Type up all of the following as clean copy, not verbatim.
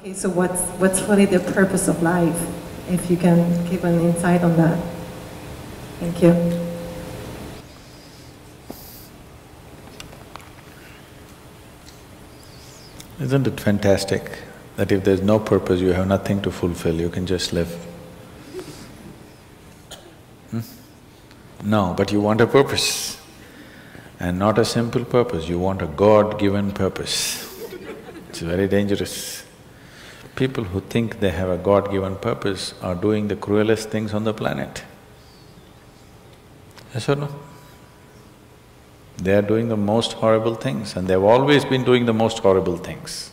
Okay, so what's really the purpose of life? If you can give an insight on that. Thank you. Isn't it fantastic that if there's no purpose, you have nothing to fulfill, you can just live? No, but you want a purpose. And not a simple purpose, you want a God-given purpose. It's very dangerous. People who think they have a God-given purpose are doing the cruelest things on the planet. Yes or no? They are doing the most horrible things, and they've always been doing the most horrible things.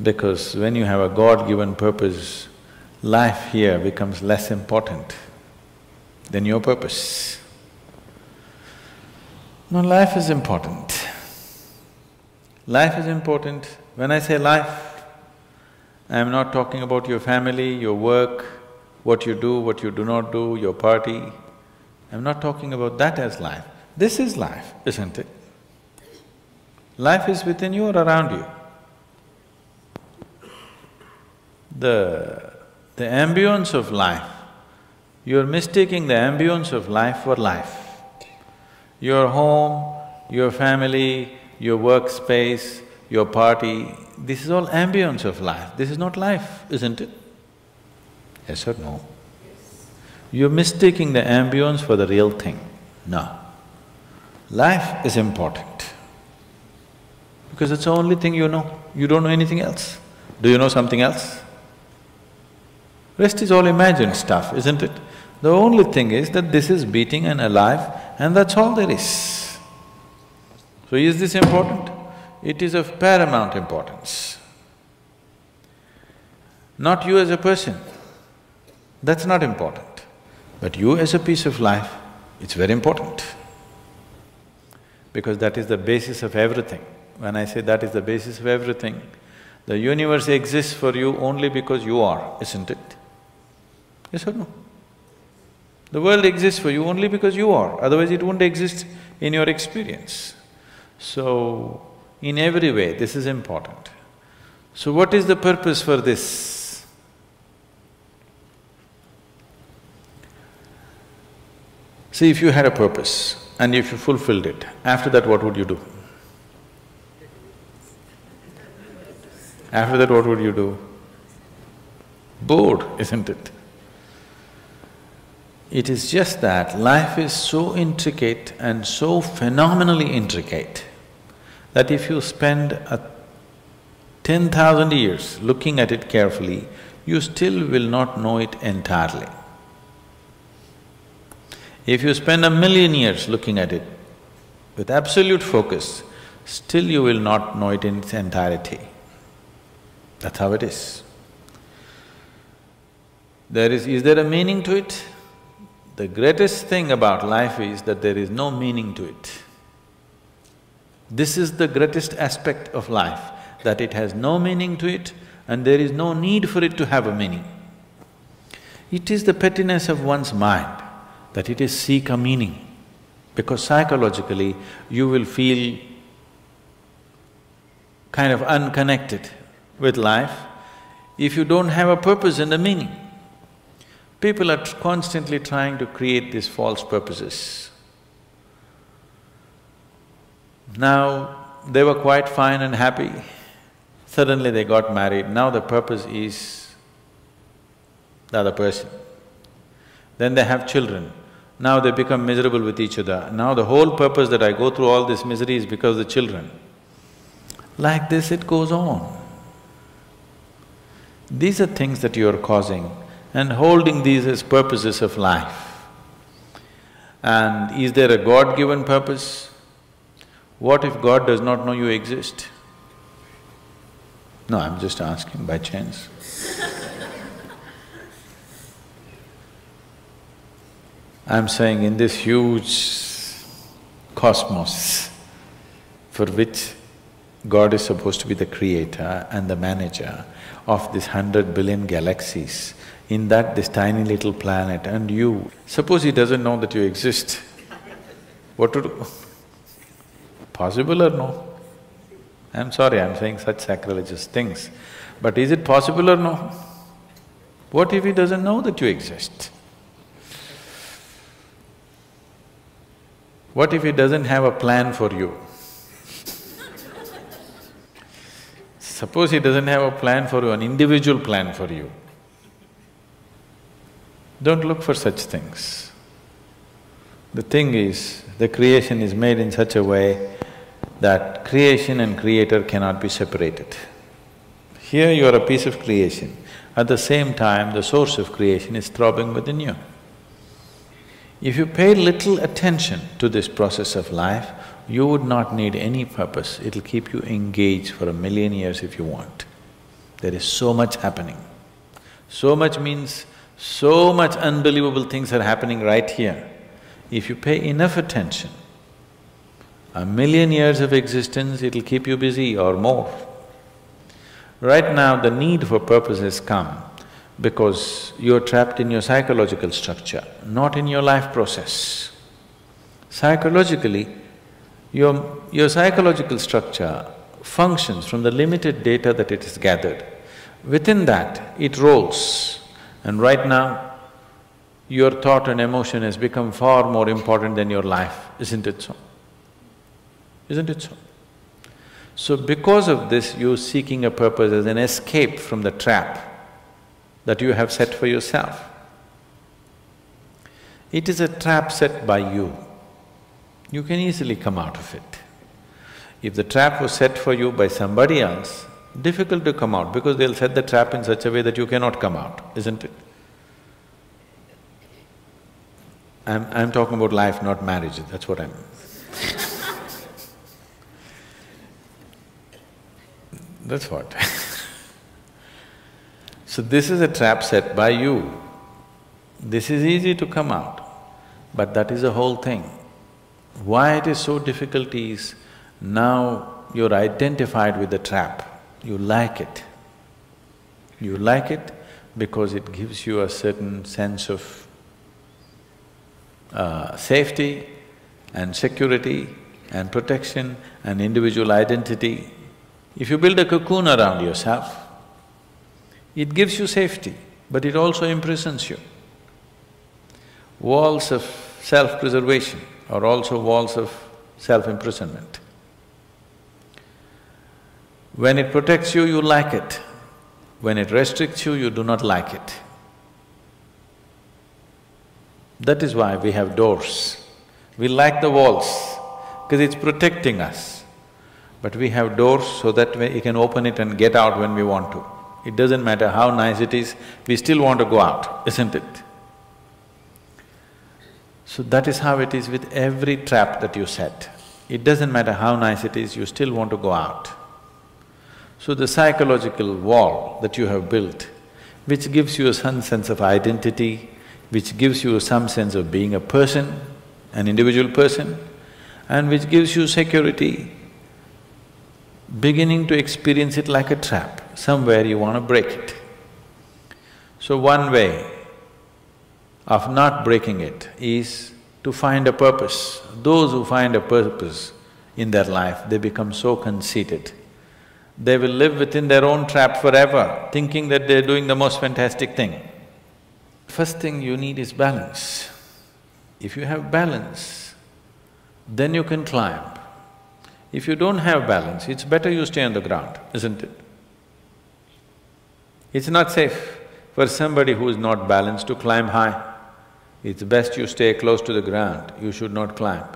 Because when you have a God-given purpose, life here becomes less important than your purpose. No, life is important. Life is important. When I say life, I am not talking about your family, your work, what you do not do, your party. I'm not talking about that as life. This is life, isn't it? Life is within you or around you. The ambience of life, you're mistaking the ambience of life for life. Your home, your family, your workspace, your party, this is all ambience of life. This is not life, isn't it? Yes or no? You're mistaking the ambience for the real thing. No. Life is important because it's the only thing you know. You don't know anything else. Do you know something else? Rest is all imagined stuff, isn't it? The only thing is that this is beating and alive and that's all there is. So is this important? It is of paramount importance. Not you as a person, that's not important. But you as a piece of life, it's very important. Because that is the basis of everything. When I say that is the basis of everything, the universe exists for you only because you are, isn't it? Yes or no? The world exists for you only because you are, otherwise it wouldn't exist in your experience. So, in every way, this is important. So what is the purpose for this? See, if you had a purpose and if you fulfilled it, after that what would you do? After that what would you do? Bored, isn't it? It is just that life is so intricate and so phenomenally intricate that if you spend 10,000 years looking at it carefully, you still will not know it entirely. If you spend 1,000,000 years looking at it with absolute focus, still you will not know it in its entirety. That's how it is. Is there a meaning to it? The greatest thing about life is that there is no meaning to it. This is the greatest aspect of life, that it has no meaning to it and there is no need for it to have a meaning. It is the pettiness of one's mind that it is seek a meaning, because psychologically you will feel kind of unconnected with life if you don't have a purpose and a meaning. People are constantly trying to create these false purposes. Now, they were quite fine and happy, suddenly they got married, now the purpose is the other person. Then they have children, now they become miserable with each other, now the whole purpose that I go through all this misery is because of the children. Like this it goes on. These are things that you are causing and holding these as purposes of life. And is there a God-given purpose? What if God does not know you exist? No, I'm just asking by chance. I'm saying in this huge cosmos for which God is supposed to be the creator and the manager of this 100 billion galaxies, in that this tiny little planet and you, suppose he doesn't know that you exist, what to do? Possible or no? I'm sorry, I'm saying such sacrilegious things, but is it possible or no? What if he doesn't know that you exist? What if he doesn't have a plan for you? Suppose he doesn't have a plan for you, an individual plan for you. Don't look for such things. The thing is, the creation is made in such a way that creation and creator cannot be separated. Here you are a piece of creation, at the same time the source of creation is throbbing within you. If you pay little attention to this process of life, you would not need any purpose, it'll keep you engaged for 1,000,000 years if you want. There is so much happening. So much means so much unbelievable things are happening right here. If you pay enough attention, 1,000,000 years of existence, it'll keep you busy or more. Right now, the need for purpose has come because you're trapped in your psychological structure, not in your life process. Psychologically, your psychological structure functions from the limited data that it has gathered. Within that, it rolls. And right now, your thought and emotion has become far more important than your life, isn't it so? Isn't it so? So because of this, you're seeking a purpose as an escape from the trap that you have set for yourself. It is a trap set by you. You can easily come out of it. If the trap was set for you by somebody else, difficult to come out because they'll set the trap in such a way that you cannot come out, isn't it? I'm talking about life, not marriage, that's what I'm… That's what. So this is a trap set by you. This is easy to come out, but that is the whole thing. Why it is so difficult is, now you're identified with the trap, you like it. You like it because it gives you a certain sense of safety and security and protection and individual identity. If you build a cocoon around yourself, it gives you safety, but it also imprisons you. Walls of self-preservation are also walls of self-imprisonment. When it protects you, you like it. When it restricts you, you do not like it. That is why we have doors. We like the walls, because it's protecting us. But we have doors so that we can open it and get out when we want to. It doesn't matter how nice it is, we still want to go out, isn't it? So that is how it is with every trap that you set. It doesn't matter how nice it is, you still want to go out. So the psychological wall that you have built, which gives you some sense of identity, which gives you some sense of being a person, an individual person, and which gives you security, beginning to experience it like a trap, somewhere you want to break it. So one way of not breaking it is to find a purpose. Those who find a purpose in their life, they become so conceited. They will live within their own trap forever, thinking that they're doing the most fantastic thing. First thing you need is balance. If you have balance, then you can climb. If you don't have balance, it's better you stay on the ground, isn't it? It's not safe for somebody who is not balanced to climb high. It's best you stay close to the ground, you should not climb.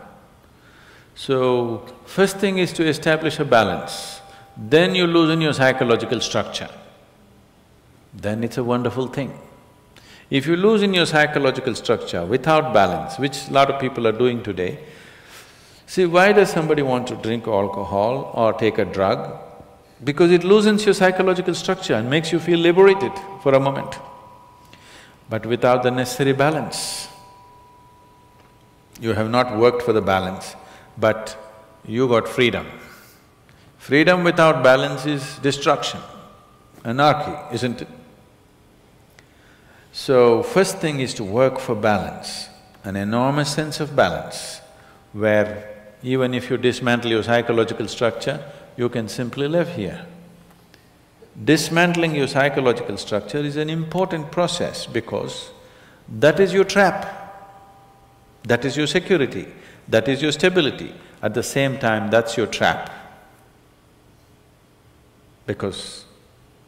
So, first thing is to establish a balance, then you loosen your psychological structure. Then it's a wonderful thing. If you loosen your psychological structure without balance, which a lot of people are doing today, see, why does somebody want to drink alcohol or take a drug? Because it loosens your psychological structure and makes you feel liberated for a moment. But without the necessary balance, you have not worked for the balance, but you got freedom. Freedom without balance is destruction, anarchy, isn't it? So, first thing is to work for balance, an enormous sense of balance, where even if you dismantle your psychological structure, you can simply live here. Dismantling your psychological structure is an important process because that is your trap. That is your security, that is your stability. At the same time, that's your trap. Because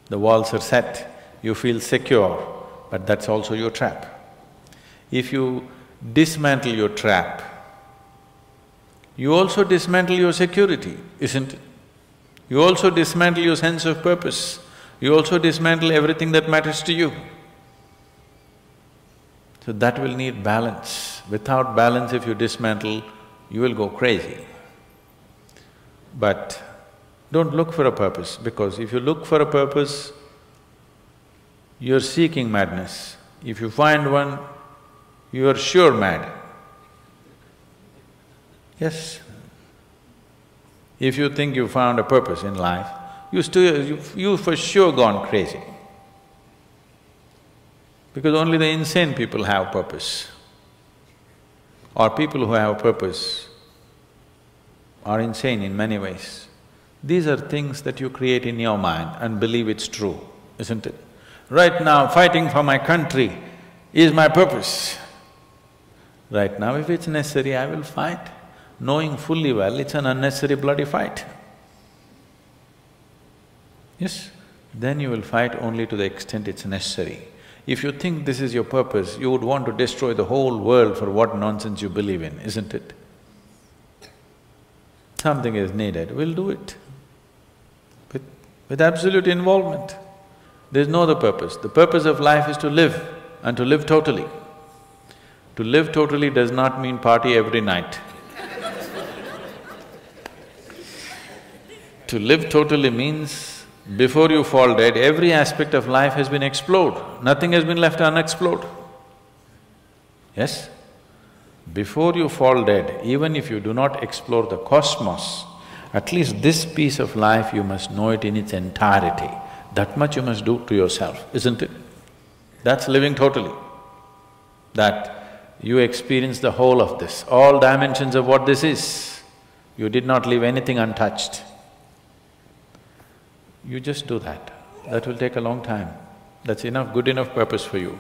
the walls are set, you feel secure, but that's also your trap. If you dismantle your trap, you also dismantle your security, isn't it? You also dismantle your sense of purpose, you also dismantle everything that matters to you. So that will need balance. Without balance, if you dismantle, you will go crazy. But don't look for a purpose, because if you look for a purpose, you're seeking madness. If you find one, you are sure mad. Yes. If you think you found a purpose in life, you for sure gone crazy. Because only the insane people have purpose. Or people who have purpose are insane in many ways. These are things that you create in your mind and believe it's true, isn't it? Right now, fighting for my country is my purpose. Right now, if it's necessary, I will fight, knowing fully well it's an unnecessary bloody fight. Yes, then you will fight only to the extent it's necessary. If you think this is your purpose, you would want to destroy the whole world for what nonsense you believe in, isn't it? Something is needed, we'll do it. With absolute involvement. There's no other purpose. The purpose of life is to live, and to live totally. To live totally does not mean party every night. To live totally means, before you fall dead, every aspect of life has been explored, nothing has been left unexplored. Yes? Before you fall dead, even if you do not explore the cosmos, at least this piece of life you must know it in its entirety. That much you must do to yourself, isn't it? That's living totally. That you experience the whole of this, all dimensions of what this is. You did not leave anything untouched. You just do that. That will take a long time. That's enough, good enough purpose for you.